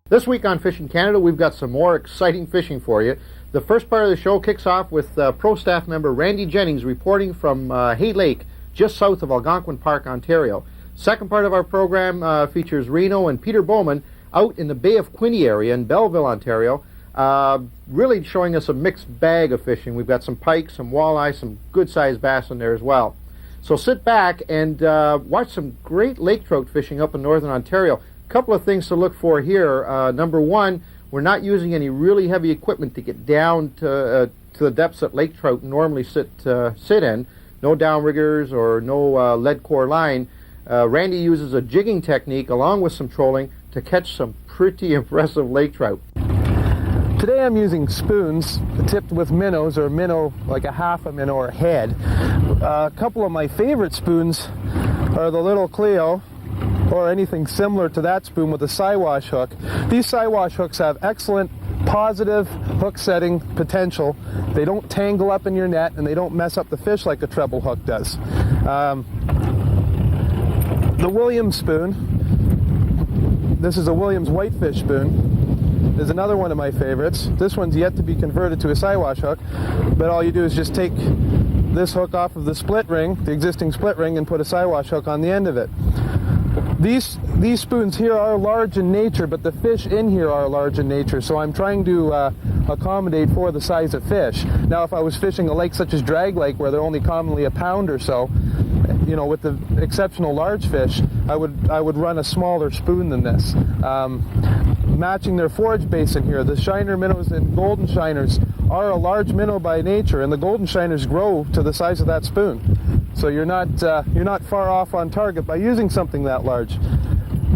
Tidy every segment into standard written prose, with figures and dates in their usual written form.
This week on Fishing Canada, we've got some more exciting fishing for you. The first part of the show kicks off with pro staff member Randy Jennings reporting from Hay Lake, just south of Algonquin Park, Ontario. Second part of our program features Reno and Peter Bowman out in the Bay of Quinte area in Belleville, Ontario, really showing us a mixed bag of fishing. We've got some pike, some walleye, some good-sized bass in there as well. So sit back and watch some great lake trout fishing up in northern Ontario. Couple of things to look for here. Number one, we're not using any really heavy equipment to get down to the depths that lake trout normally sit in. No downriggers or no lead core line. Randy uses a jigging technique along with some trolling to catch some pretty impressive lake trout. Today I'm using spoons tipped with minnows, or minnow, like a half a minnow or head. A couple of my favorite spoons are the little Cleo, or anything similar to that spoon with a Siwash hook. These Siwash hooks have excellent positive hook setting potential. They don't tangle up in your net and they don't mess up the fish like a treble hook does. The Williams spoon, this is a Williams whitefish spoon, is another one of my favorites. This one's yet to be converted to a Siwash hook, but all you do is just take this hook off of the split ring, the existing split ring, and put a Siwash hook on the end of it. These spoons here are large in nature, but the fish in here are large in nature, so I'm trying to accommodate for the size of fish. Now, if I was fishing a lake such as Drag Lake, where they're only commonly a pound or so, you know, with the exceptional large fish, I would run a smaller spoon than this. Matching their forage basin here, the shiner minnows and golden shiners are a large minnow by nature, and the golden shiners grow to the size of that spoon. So you're not far off on target by using something that large.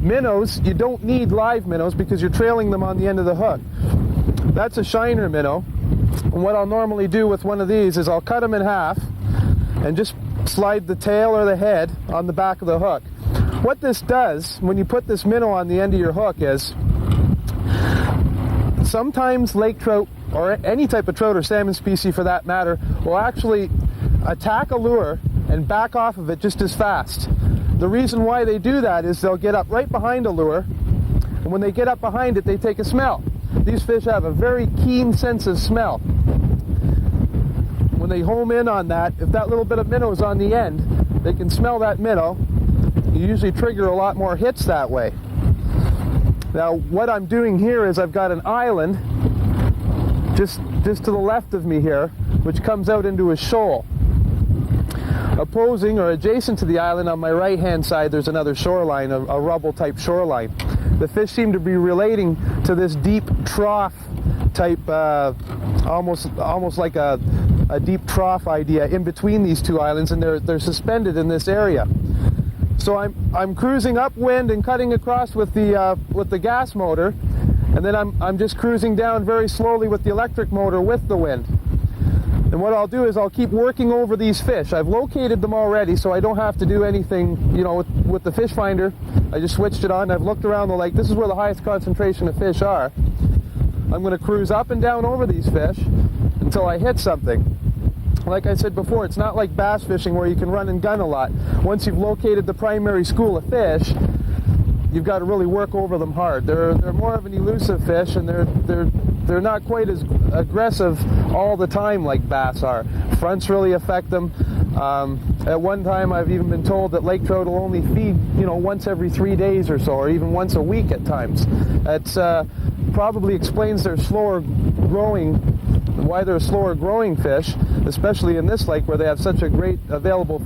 Minnows, you don't need live minnows because you're trailing them on the end of the hook. That's a shiner minnow. And what I'll normally do with one of these is I'll cut them in half and just slide the tail or the head on the back of the hook. What this does when you put this minnow on the end of your hook is sometimes lake trout, or any type of trout or salmon species for that matter, will actually attack a lure and back off of it just as fast. The reason why they do that is they'll get up right behind a lure, and when they get up behind it, they take a smell. These fish have a very keen sense of smell. When they home in on that, if that little bit of minnow is on the end, they can smell that minnow. You usually trigger a lot more hits that way. Now, what I'm doing here is I've got an island just to the left of me here, which comes out into a shoal. Opposing or adjacent to the island on my right-hand side, there's another shoreline, a rubble-type shoreline. The fish seem to be relating to this deep trough type, almost like a deep trough idea in between these two islands, and they're suspended in this area. So I'm cruising upwind and cutting across with the gas motor, and then I'm just cruising down very slowly with the electric motor with the wind. And what I'll do is I'll keep working over these fish. I've located them already, so I don't have to do anything, you know, with the fish finder. I just switched it on. I've looked around the lake. This is where the highest concentration of fish are. I'm going to cruise up and down over these fish until I hit something. Like I said before, it's not like bass fishing where you can run and gun a lot. Once you've located the primary school of fish, you've got to really work over them hard. They're more of an elusive fish, and they're not quite as aggressive all the time like bass are. Fronts really affect them. At one time, I've even been told that lake trout will only feed, you know, once every 3 days or so, or even once a week at times. That's probably explains their slower growing, why they're a slower growing fish, especially in this lake where they have such a great available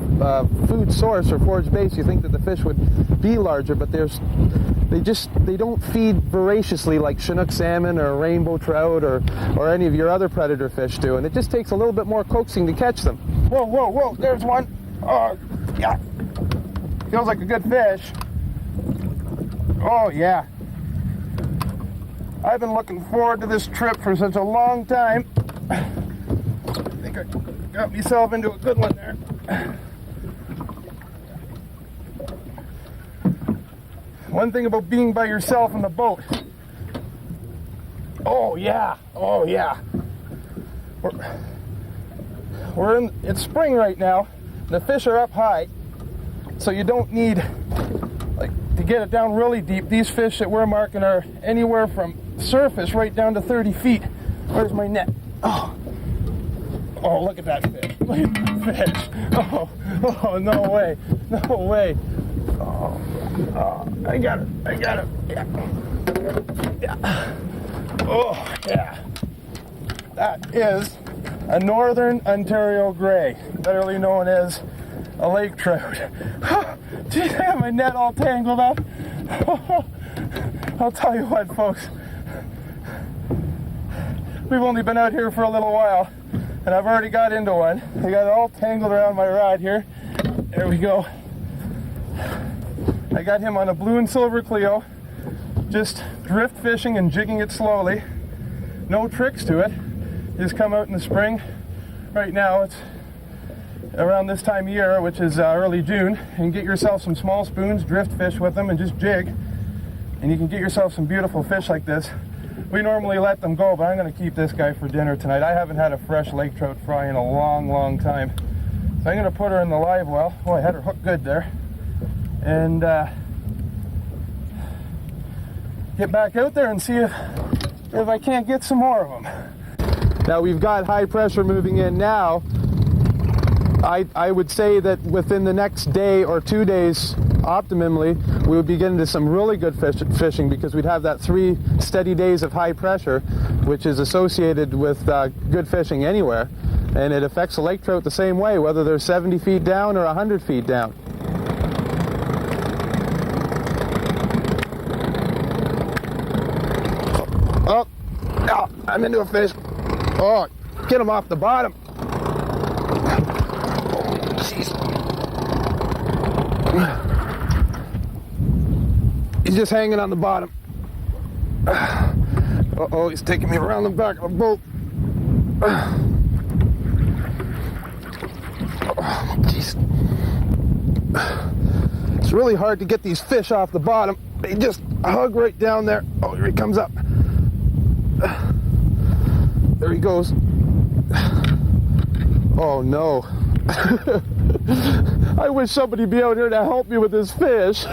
food source or forage base. You think that the fish would be larger, but they don't feed voraciously like Chinook salmon or rainbow trout or any of your other predator fish do, and it just takes a little bit more coaxing to catch them. Whoa, whoa, whoa, there's one. Oh, yeah. Feels like a good fish. Oh, yeah. I've been looking forward to this trip for such a long time. I think I got myself into a good one there. One thing about being by yourself in the boat. Oh yeah, oh yeah. It's spring right now. The fish are up high, so you don't need like to get it down really deep. These fish that we're marking are anywhere from surface right down to 30 feet. Where's my net? Oh, look at that fish. Look at that fish. Oh, no way. No way. Oh, I got it. Yeah. Oh, yeah. That is a Northern Ontario gray, better known as a lake trout. Geez, I have my net all tangled up. I'll tell you what, folks. We've only been out here for a little while, and I've already got into one. I got it all tangled around my rod here. There we go. I got him on a blue and silver Cleo, just drift fishing and jigging it slowly. No tricks to it. Just come out in the spring. Right now it's around this time of year, which is early June, and get yourself some small spoons, drift fish with them, and just jig. And you can get yourself some beautiful fish like this. We normally let them go, but I'm going to keep this guy for dinner tonight. I haven't had a fresh lake trout fry in a long, long time. So I'm going to put her in the live well. Oh, I had her hooked good there. And get back out there and see if I can't get some more of them. Now we've got high pressure moving in now. I would say that within the next day or 2 days, optimally, we would be getting to some really good fishing, because we'd have that 3 steady days of high pressure, which is associated with good fishing anywhere. And it affects the lake trout the same way, whether they're 70 feet down or 100 feet down. Oh, I'm into a fish. Oh, get him off the bottom. Jeez. He's just hanging on the bottom. Uh-oh, he's taking me around the back of the boat. Oh, jeez. It's really hard to get these fish off the bottom. They just hug right down there. Oh, here he comes up. There he goes. Oh no. I wish somebody'd be out here to help me with this fish.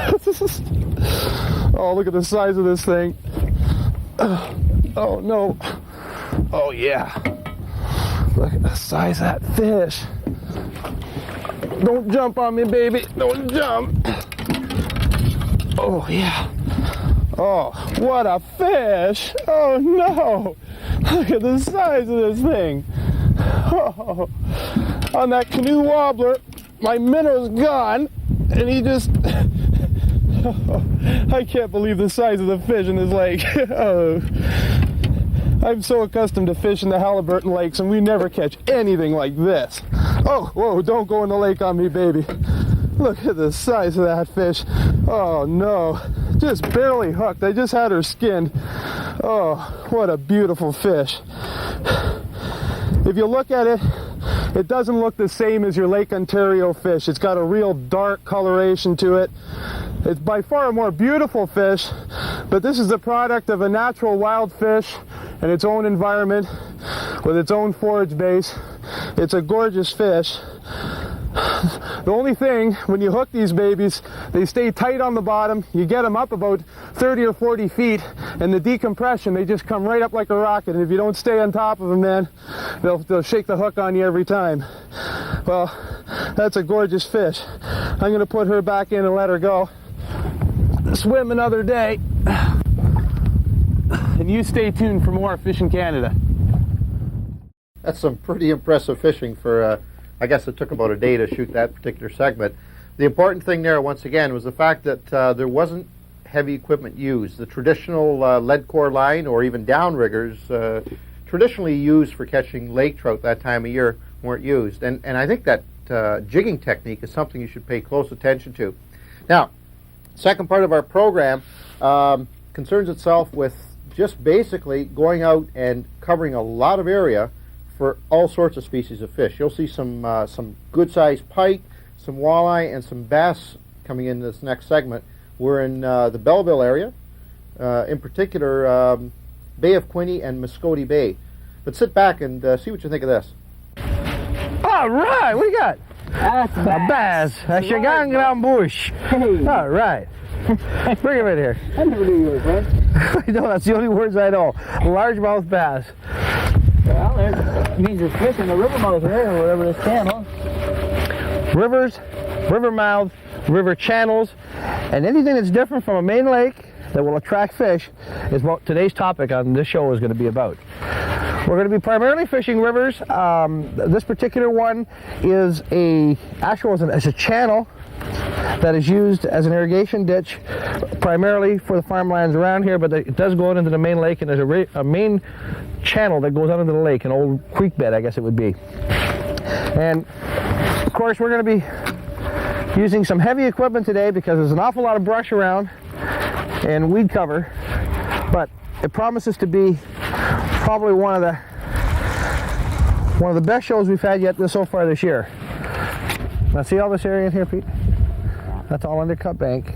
Oh, look at the size of this thing. Oh no. Oh yeah. Look at the size of that fish. Don't jump on me, baby. Don't jump. Oh yeah. Oh, what a fish. Oh no. Look at the size of this thing. Oh, on that canoe wobbler, my minnow's gone, and he just... I can't believe the size of the fish in this lake. Oh. I'm so accustomed to fishing the Halliburton lakes, and we never catch anything like this. Oh, whoa, don't go in the lake on me, baby. Look at the size of that fish. Oh no, just barely hooked. I just had her skinned. Oh, what a beautiful fish. If you look at it, it doesn't look the same as your Lake Ontario fish. It's got a real dark coloration to it. It's by far a more beautiful fish, but this is the product of a natural wild fish in its own environment with its own forage base. It's a gorgeous fish. The only thing, when you hook these babies, they stay tight on the bottom. You get them up about 30 or 40 feet, and the decompression, they just come right up like a rocket. And if you don't stay on top of them, man, they'll shake the hook on you every time. Well, that's a gorgeous fish. I'm going to put her back in and let her go. Swim another day. And you stay tuned for more Fishing Canada. That's some pretty impressive fishing for... I guess it took about a day to shoot that particular segment. The important thing there, once again, was the fact that there wasn't heavy equipment used. The traditional lead core line or even downriggers traditionally used for catching lake trout that time of year weren't used. And I think that jigging technique is something you should pay close attention to. Now, second part of our program concerns itself with just basically going out and covering a lot of area for all sorts of species of fish. You'll see some good-sized pike, some walleye, and some bass coming in this next segment. We're in the Belleville area, in particular Bay of Quinte and Muscogee Bay. But sit back and see what you think of this. All right, what do you got? That's a bass. A Chigangram bush. All right. Bring him in here. I never knew you were French. I know, that's the only words I know. Largemouth bass. Well, it means there's fish in the river mouth here, or whatever this channel. Rivers, river mouths, river channels, and anything that's different from a main lake that will attract fish is what today's topic on this show is going to be about. We're going to be primarily fishing rivers. This particular one is it's a channel that is used as an irrigation ditch primarily for the farmlands around here, but it does go out into the main lake, and there's a main channel that goes out into the lake, an old creek bed, I guess it would be. And of course, we're going to be using some heavy equipment today because there's an awful lot of brush around and weed cover, but it promises to be probably one of the best shows we've had yet so far this year. Now see all this area in here, Pete? That's all undercut bank.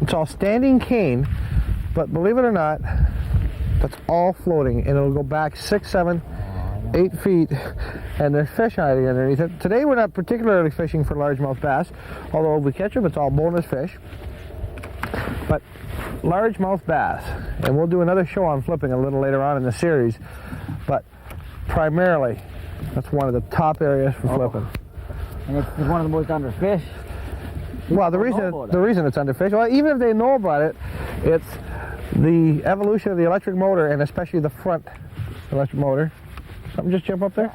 It's all standing cane, but believe it or not, that's all floating, and it'll go back 6, 7, 8 feet, and there's fish hiding underneath it. Today we're not particularly fishing for largemouth bass, although if we catch them, it's all bonus fish. But largemouth bass, and we'll do another show on flipping a little later on in the series, but primarily that's one of the top areas for flipping. And it's one of the most underfished. Well, the reason it's underfished, well, even if they know about it, it's the evolution of the electric motor, and especially the front electric motor. Something just jump up there?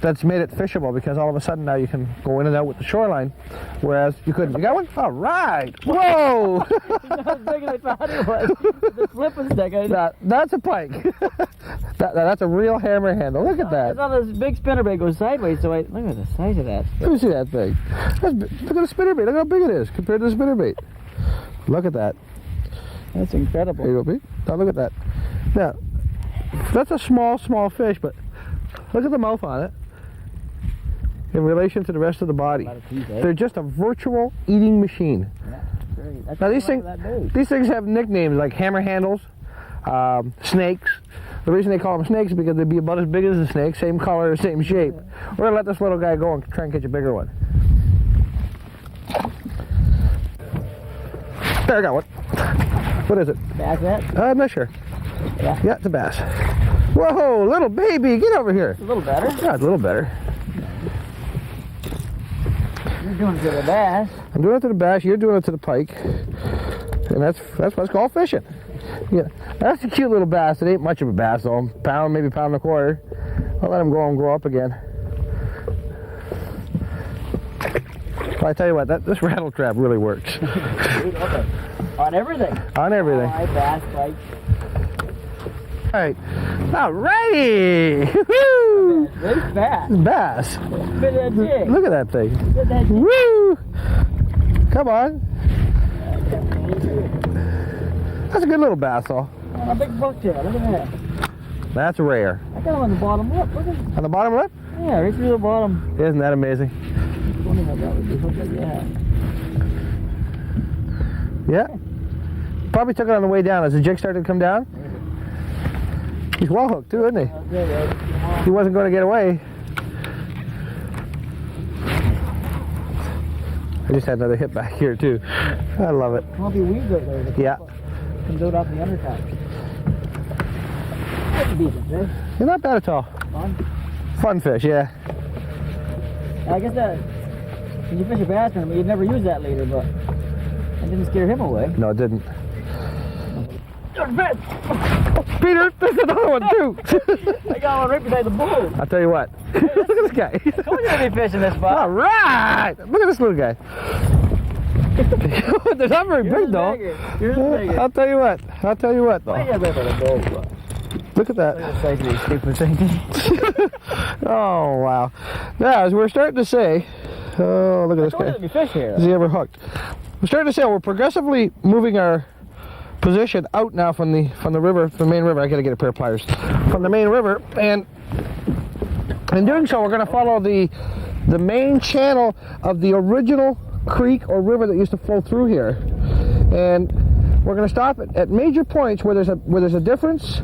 That's made it fishable, because all of a sudden now you can go in and out with the shoreline, whereas you couldn't. You got one? All right. Whoa! It's not as big as I thought it was. The flipping stick. That's a pike. That's a real hammer handle. Look at that. It's on this big spinnerbait goes sideways, so look at the size of that. Let me see that thing. Look at the spinnerbait. Look how big it is compared to the spinnerbait. Look at that. That's incredible. There you go, Pete. Now look at that. Now, that's a small fish, but look at the mouth on it in relation to the rest of the body. They're just a virtual eating machine. Yeah, great. Now these things have nicknames like hammer handles, snakes. The reason they call them snakes is because they'd be about as big as a snake, same color, same shape. We're going to let this little guy go and try and catch a bigger one. There, I got one. What is it? Bass net? I'm not sure. Yeah, it's a bass. Whoa, little baby, get over here. It's a little better. Yeah, it's a little better. You're doing it to the bass. I'm doing it to the bass, you're doing it to the pike. And that's what's called fishing. Yeah, that's a cute little bass. It ain't much of a bass though. Pound, maybe pound and a quarter. I'll let him go and grow up again. Well, I tell you what, this rattle trap really works. Okay. On everything. On everything. All right, bass, pike. All right. Alrighty. Woo! Big bass. Bass. Spit that jig. Look at that thing. Spit that jig. Woo! Come on. That's a good little bass, though. And a big bucktail. Look at that. That's rare. I got him on the bottom lip. Look at On the bottom lip? Yeah, right through the bottom. Isn't that amazing? Funny how that would be hooked like that. Yeah. Probably took it on the way down as the jig started to come down. He's well hooked too, isn't he? He wasn't going to get away. I just had another hit back here too. I love it. Might be weeds out there. Yeah. Comes out off the undercut. That's a decent fish. You're not bad at all. Fun. Fun fish, yeah. I guess that when you fish a bass tournament, you'd never use that leader, but it didn't scare him away. No, it didn't. Fish! Peter, there's another one too. I got one right beside the bull. I'll tell you what. Look at this guy. Told you to be fishing this spot. All right. Look at this little guy. They're not very big though. Yours is bigger. I'll tell you what. Though. I got better than the bull. Look at that. Look at the size of these stupid things. Oh wow. Now, as we're starting to say, oh look at this I told you guy. to be fish here. Is he ever hooked? We're starting to say we're progressively moving our position out now from the river, the main river. I gotta get a pair of pliers. From the main river, and in doing so, we're gonna follow the main channel of the original creek or river that used to flow through here, and we're gonna stop at major points where there's a difference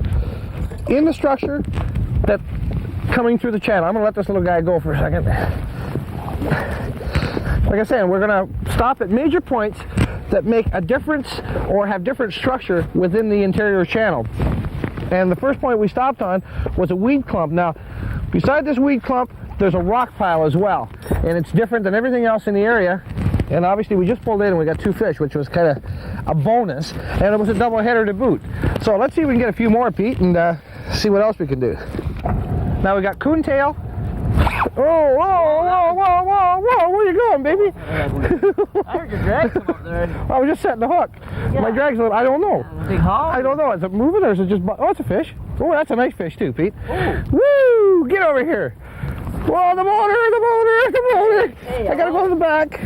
in the structure that coming through the channel. I'm gonna let this little guy go for a second. Like I said, we're gonna stop at major points that make a difference or have different structure within the interior channel. And the first point we stopped on was a weed clump. Now, beside this weed clump, there's a rock pile as well, and it's different than everything else in the area. And obviously we just pulled in and we got 2 fish, which was kind of a bonus, and it was a double header to boot. So let's see if we can get a few more, Pete, and see what else we can do. Now we got coontail. Oh, whoa, whoa, whoa, whoa, whoa, where you going, baby? I heard your drag come up there. I was just setting the hook. Yeah. My drag's a little, I don't know. Big haul? I don't know, is it moving or is it just, oh, it's a fish. Oh, that's a nice fish too, Pete. Oh. Woo, get over here. Whoa, the motor, the motor, the motor. Hey, I gotta go to the back.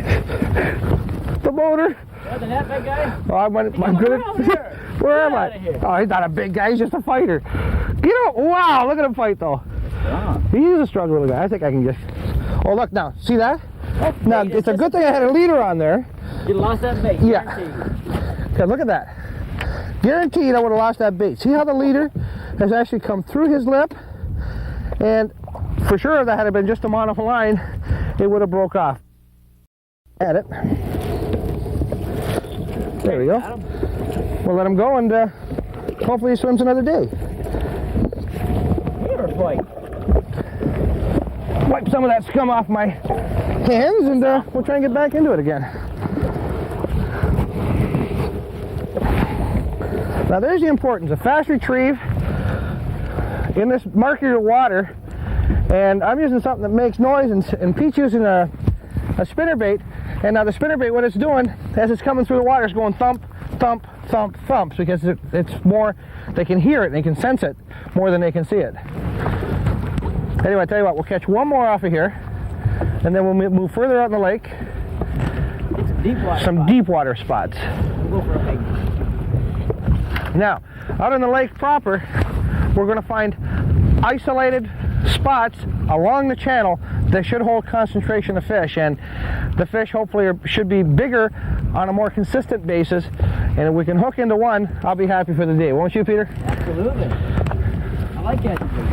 The motor. That's a net, big guy? Oh, I'm good at, where am I? Oh, he's not a big guy, he's just a fighter. Wow, look at him fight though. Yeah. He's a struggle little guy. I think I can just, oh look now, see that? Now, it's a good thing I had a leader on there. You lost that bait. Yeah. Guaranteed. Okay, look at that. Guaranteed I would have lost that bait. See how the leader has actually come through his lip? And for sure, if that had been just a monocle line, it would have broke off. At it. There we go. We'll let him go, and hopefully he swims another day. Wipe some of that scum off my hands, and we'll try and get back into it again. Now there's the importance of fast retrieve in this murkier water, and I'm using something that makes noise, and Pete's using a spinnerbait. And now the spinnerbait, what it's doing as it's coming through the water, is going thump, thump, thump, thumps, because it's more, they can hear it and they can sense it more than they can see it. Anyway, I tell you what, we'll catch one more off of here, and then we'll move further out in the lake. Some deep water spots. We'll go for a big. Now, out in the lake proper, we're going to find isolated spots along the channel that should hold concentration of fish, and the fish hopefully should be bigger on a more consistent basis, and if we can hook into one, I'll be happy for the day. Won't you, Peter? Absolutely. I like catching fish.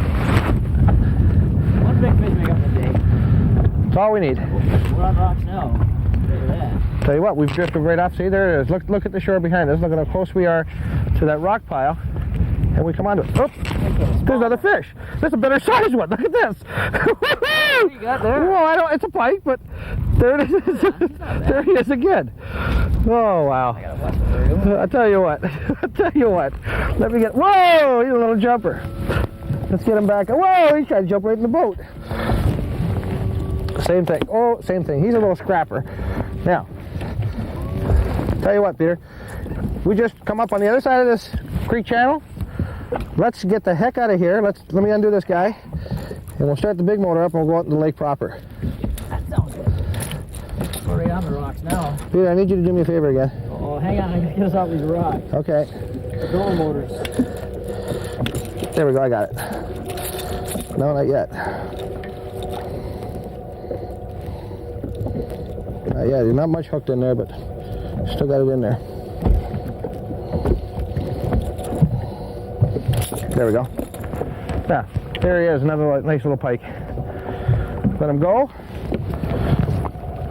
One big fish make up the day. That's all we need. We're on rocks now. Look at that. Tell you what, we've drifted right off. See, there it is. Look at the shore behind us. Look at how close we are to that rock pile. And we come onto it. Oops, there's another fish. There's a better sized one. Look at this. What do you got there? Well, I don't, it's a pike, but there it is. There he is again. Oh, wow. I'll tell you what. I'll tell you what. Let me get, whoa, he's a little jumper. Let's get him back. Whoa, he's trying to jump right in the boat. Same thing. Oh, same thing. He's a little scrapper. Now, tell you what, Peter. We just come up on the other side of this creek channel. Let's get the heck out of here. Let me undo this guy, and we'll start the big motor up, and we'll go out in the lake proper. That sounds good. We're right on the rocks now. Peter, I need you to do me a favor again. Oh, hang on. I gotta get us off these rocks. Okay. The door motors. There we go. I got it. No, not yet. Not yet. There's not much hooked in there, but still got it in there. There we go. Yeah, there he is, another nice little pike. Let him go.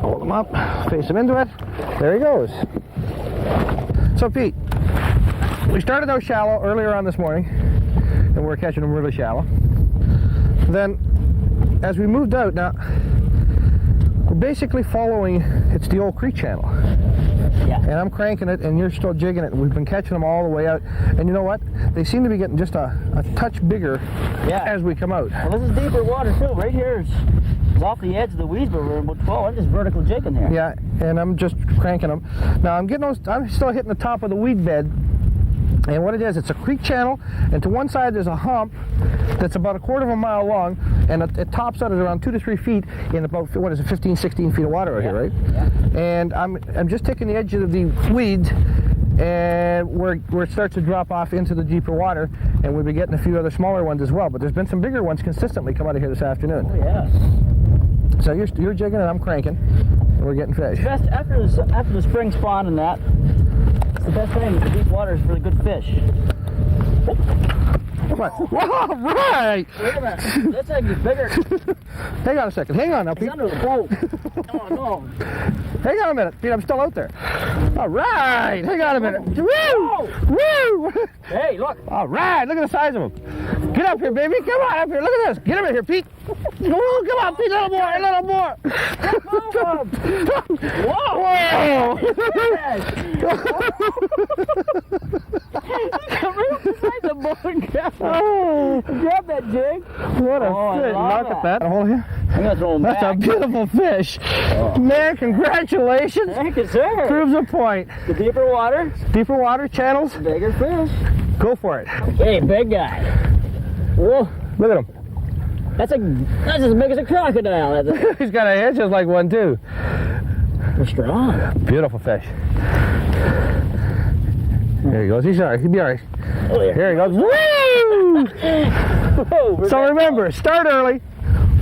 Hold him up, face him into it. There he goes. So Pete, we started out shallow earlier on this morning, and we were catching them really shallow. Then, as we moved out, now, we're basically following, it's the old creek channel. Yeah. And I'm cranking it, and you're still jigging it. We've been catching them all the way out. And you know what? They seem to be getting just a touch bigger as we come out. Well, this is deeper water, too. Right here is off the edge of the weeds, but we're about 12 inches vertical jigging there. Yeah, and I'm just cranking them. Now, I'm still hitting the top of the weed bed. And what it is, it's a creek channel, and to one side there's a hump that's about 1/4 mile long, and it tops out at around 2 to 3 feet in about, 15, 16 feet of water out here, right? Yeah. And I'm just taking the edge of the weeds, and where it starts to drop off into the deeper water, and we'll be getting a few other smaller ones as well. But there's been some bigger ones consistently come out of here this afternoon. Oh, yeah. So you're jigging and I'm cranking, and we're getting fish. Best after the spring spawn and that. The best thing, the deep water is really good fish. What? Whoa, right! Wait a minute. This thing is bigger. Hang on a second. Hang on now, Pete. It's under the boat. Oh, no. Hang on a minute, Pete, I'm still out there. All right, hang on a minute. Woo! Woo! Hey, look. All right, look at the size of them. Get up here, baby. Come on up here. Look at this. Get him in here, Pete. Oh, come on, Pete. A little more. Whoa! Grab that jig. What a fish. love Look at that. Hold here. I'm gonna throw him That's back. a beautiful fish. Man, congratulations. Thank you, sir. Proves a point. The deeper water, Deeper water channels, bigger fish. go for it. Hey, big guy. Whoa, Look at him. that's as big as a crocodile. That's He's got a head just like one, too. strong. Beautiful fish. There he goes. He's all right. He'll be all right. Oh, yeah. Here he goes. Woo! Whoa, So remember, start early,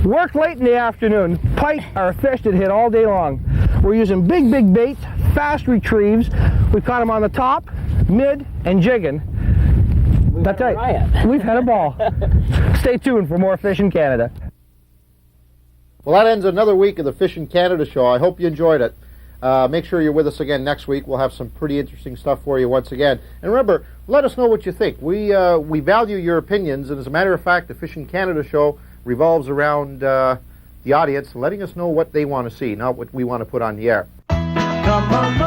work late in the afternoon. Pike are a fish that hit all day long. We're using big baits, fast retrieves. We caught them on the top, mid, and jigging. That's right. riot. We've had a ball. Stay tuned for more Fish in Canada. Well, that ends another week of the Fish in Canada show. I hope you enjoyed it. Make sure you're with us again next week. We'll have some pretty interesting stuff for you once again. And remember, let us know what you think. We value your opinions, and as a matter of fact, the Fish in Canada show revolves around the audience letting us know what they want to see, not what we want to put on the air. Come on.